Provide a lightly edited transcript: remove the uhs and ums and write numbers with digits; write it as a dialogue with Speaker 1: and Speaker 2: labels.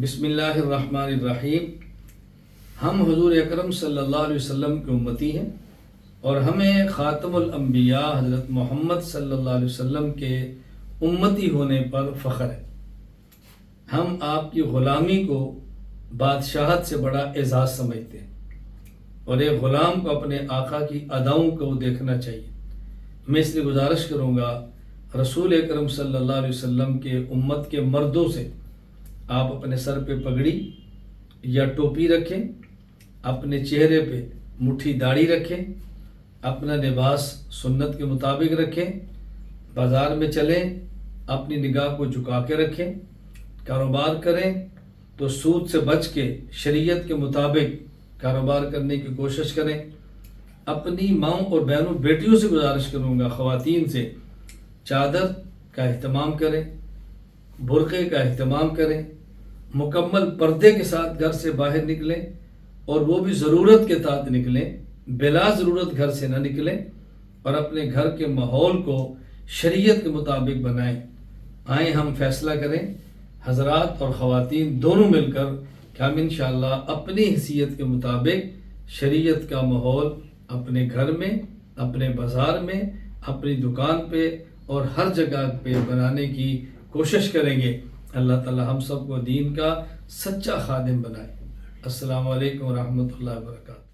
Speaker 1: بسم اللہ الرحمن الرحیم۔ ہم حضور اکرم صلی اللہ علیہ وسلم کے امتی ہیں اور ہمیں خاتم الانبیاء حضرت محمد صلی اللہ علیہ وسلم کے امتی ہونے پر فخر ہے۔ ہم آپ کی غلامی کو بادشاہت سے بڑا اعزاز سمجھتے ہیں اور ایک غلام کو اپنے آقا کی اداؤں کو دیکھنا چاہیے۔ میں اس لیے گزارش کروں گا رسول اکرم صلی اللہ علیہ وسلم کے امت کے مردوں سے آپ اپنے سر پہ پگڑی یا ٹوپی رکھیں، اپنے چہرے پہ مٹھی داڑھی رکھیں، اپنا لباس سنت کے مطابق رکھیں، بازار میں چلیں اپنی نگاہ کو جھکا کے رکھیں، کاروبار کریں تو سود سے بچ کے شریعت کے مطابق کاروبار کرنے کی کوشش کریں۔ اپنی ماؤں اور بہنوں بیٹیوں سے گزارش کروں گا خواتین سے چادر کا اہتمام کریں، برقعے کا اہتمام کریں، مکمل پردے کے ساتھ گھر سے باہر نکلیں اور وہ بھی ضرورت کے تحت نکلیں، بلا ضرورت گھر سے نہ نکلیں اور اپنے گھر کے ماحول کو شریعت کے مطابق بنائیں۔ آئیں ہم فیصلہ کریں حضرات اور خواتین دونوں مل کر کہ ہم انشاءاللہ اپنی حیثیت کے مطابق شریعت کا ماحول اپنے گھر میں، اپنے بازار میں، اپنی دکان پہ اور ہر جگہ پہ بنانے کی کوشش کریں گے۔ اللہ تعالی ہم سب کو دین کا سچا خادم بنائے۔ السلام علیکم ورحمۃ اللہ وبرکاتہ۔